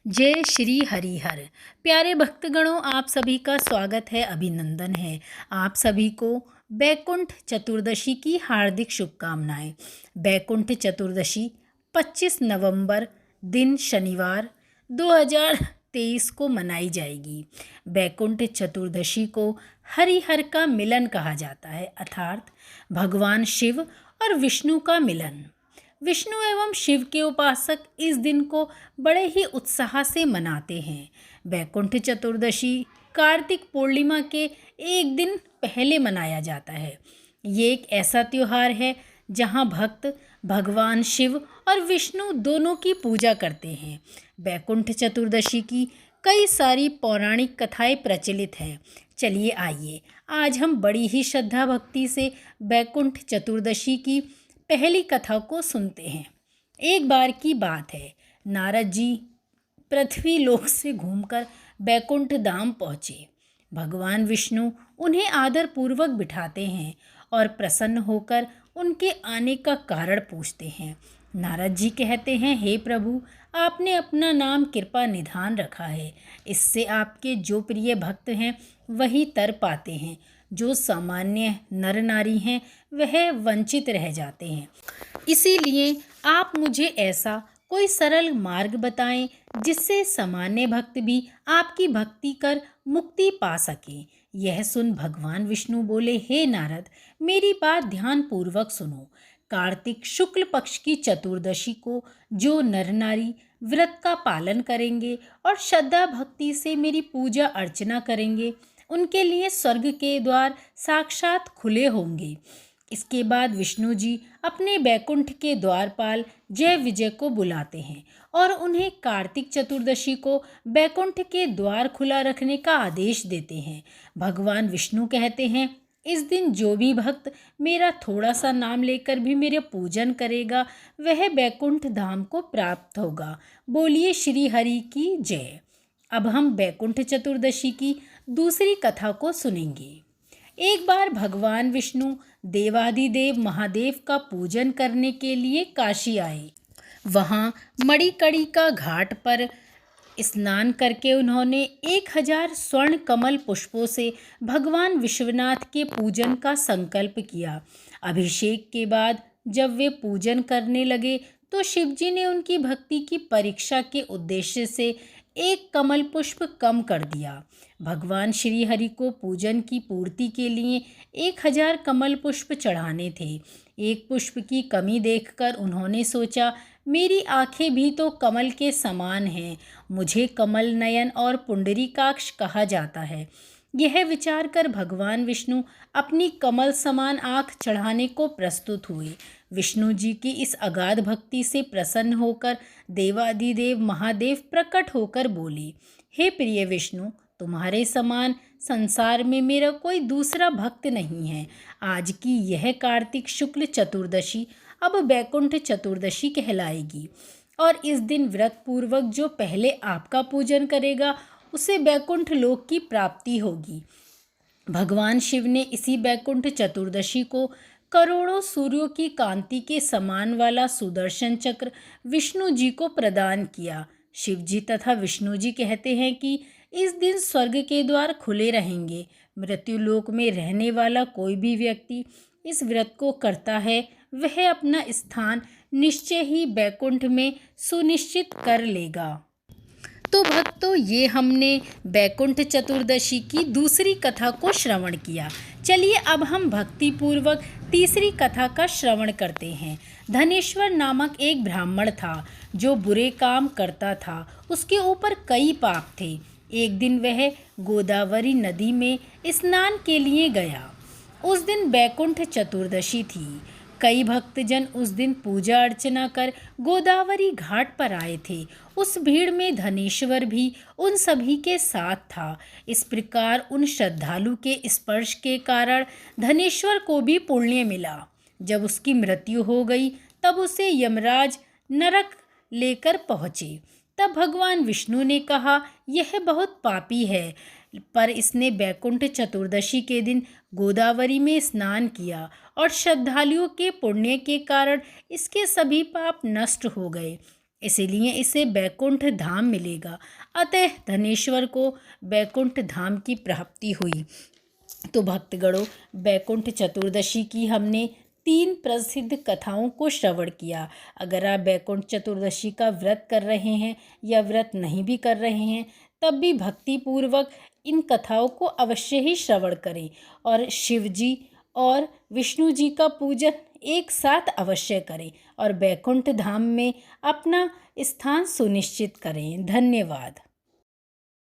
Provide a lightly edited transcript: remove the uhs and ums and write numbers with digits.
जय श्री हरिहर। प्यारे भक्तगणों, आप सभी का स्वागत है, अभिनंदन है। आप सभी को बैकुंठ चतुर्दशी की हार्दिक शुभकामनाएं। बैकुंठ चतुर्दशी 25 नवंबर दिन शनिवार 2023 को मनाई जाएगी। बैकुंठ चतुर्दशी को हरिहर का मिलन कहा जाता है, अर्थात भगवान शिव और विष्णु का मिलन। विष्णु एवं शिव के उपासक इस दिन को बड़े ही उत्साह से मनाते हैं। बैकुंठ चतुर्दशी कार्तिक पूर्णिमा के एक दिन पहले मनाया जाता है। ये एक ऐसा त्योहार है जहाँ भक्त भगवान शिव और विष्णु दोनों की पूजा करते हैं। बैकुंठ चतुर्दशी की कई सारी पौराणिक कथाएं प्रचलित हैं। चलिए आइए, आज हम बड़ी ही श्रद्धा भक्ति से बैकुंठ चतुर्दशी की पहली कथा को सुनते हैं। एक बार की बात है, नारद जी पृथ्वी लोक से घूमकर बैकुंठ धाम पहुँचे। भगवान विष्णु उन्हें आदर पूर्वक बिठाते हैं और प्रसन्न होकर उनके आने का कारण पूछते हैं। नारद जी कहते हैं, हे प्रभु, आपने अपना नाम कृपा निधान रखा है। इससे आपके जो प्रिय भक्त हैं वही तर पाते हैं। जो सामान्य नर नारी हैं वह वंचित रह जाते हैं। इसीलिए आप मुझे ऐसा कोई सरल मार्ग बताएं जिससे सामान्य भक्त भी आपकी भक्ति कर मुक्ति पा सकें। यह सुन भगवान विष्णु बोले, हे नारद, मेरी बात ध्यान पूर्वक सुनो। कार्तिक शुक्ल पक्ष की चतुर्दशी को जो नर नारी व्रत का पालन करेंगे और श्रद्धा भक्ति से मेरी पूजा अर्चना करेंगे, उनके लिए स्वर्ग के द्वार साक्षात खुले होंगे। इसके बाद विष्णु जी अपने बैकुंठ के द्वारपाल जय विजय को बुलाते हैं और उन्हें कार्तिक चतुर्दशी को बैकुंठ के द्वार खुला रखने का आदेश देते हैं। भगवान विष्णु कहते हैं, इस दिन जो भी भक्त मेरा थोड़ा सा नाम लेकर भी मेरे पूजन करेगा वह बैकुंठ धाम को प्राप्त होगा। बोलिए श्री हरि की जय। अब हम बैकुंठ चतुर्दशी की दूसरी कथा को सुनेंगे। एक बार भगवान विष्णु देवादिदेव महादेव का पूजन करने के लिए काशी आए। वहाँ मणिकर्णिका घाट पर स्नान करके उन्होंने 1000 स्वर्ण कमल पुष्पों से भगवान विश्वनाथ के पूजन का संकल्प किया। अभिषेक के बाद जब वे पूजन करने लगे तो शिवजी ने उनकी भक्ति की परीक्षा के उद्देश्य से एक कमल पुष्प कम कर दिया। भगवान श्री हरि को पूजन की पूर्ति के लिए 1000 कमल पुष्प चढ़ाने थे। एक पुष्प की कमी देखकर उन्होंने सोचा, मेरी आंखें भी तो कमल के समान हैं, मुझे कमल नयन और पुंडरीकाक्ष कहा जाता है। यह विचार कर भगवान विष्णु अपनी कमल समान आँख चढ़ाने को प्रस्तुत हुए। विष्णु जी की इस अगाध भक्ति से प्रसन्न होकर देवादिदेव महादेव प्रकट होकर बोले, हे प्रिय विष्णु, तुम्हारे समान संसार में मेरा कोई दूसरा भक्त नहीं है। आज की यह कार्तिक शुक्ल चतुर्दशी अब बैकुंठ चतुर्दशी कहलाएगी और इस दिन व्रत पूर्वक जो पहले आपका पूजन करेगा उसे बैकुंठ लोक की प्राप्ति होगी। भगवान शिव ने इसी बैकुंठ चतुर्दशी को करोड़ों सूर्यों की कांति के समान वाला सुदर्शन चक्र विष्णु जी को प्रदान किया। शिव जी तथा विष्णु जी कहते हैं कि इस दिन स्वर्ग के द्वार खुले रहेंगे। मृत्युलोक में रहने वाला कोई भी व्यक्ति इस व्रत को करता है वह अपना स्थान निश्चय ही बैकुंठ में सुनिश्चित कर लेगा। तो भक्तों, ये हमने बैकुंठ चतुर्दशी की दूसरी कथा को श्रवण किया। चलिए अब हम भक्ति पूर्वक तीसरी कथा का श्रवण करते हैं। धनेश्वर नामक एक ब्राह्मण था जो बुरे काम करता था। उसके ऊपर कई पाप थे। एक दिन वह गोदावरी नदी में स्नान के लिए गया। उस दिन बैकुंठ चतुर्दशी थी। कई भक्तजन उस दिन पूजा अर्चना कर गोदावरी घाट पर आए थे। उस भीड़ में धनेश्वर भी उन सभी के साथ था। इस प्रकार उन श्रद्धालु के स्पर्श के कारण धनेश्वर को भी पुण्य मिला। जब उसकी मृत्यु हो गई तब उसे यमराज नरक लेकर पहुँचे। तब भगवान विष्णु ने कहा, यह बहुत पापी है, पर इसने बैकुंठ चतुर्दशी के दिन गोदावरी में स्नान किया और श्रद्धालुओं के पुण्य के कारण इसके सभी पाप नष्ट हो गए। इसीलिए इसे बैकुंठ धाम मिलेगा। अतः धनेश्वर को बैकुंठ धाम की प्राप्ति हुई। तो भक्तगणों, बैकुंठ चतुर्दशी की हमने 3 प्रसिद्ध कथाओं को श्रवण किया। अगर आप बैकुंठ चतुर्दशी का व्रत कर रहे हैं या व्रत नहीं भी कर रहे हैं, तब भी भक्तिपूर्वक इन कथाओं को अवश्य ही श्रवण करें और शिव जी और विष्णु जी का पूजन एक साथ अवश्य करें और बैकुंठ धाम में अपना स्थान सुनिश्चित करें। धन्यवाद।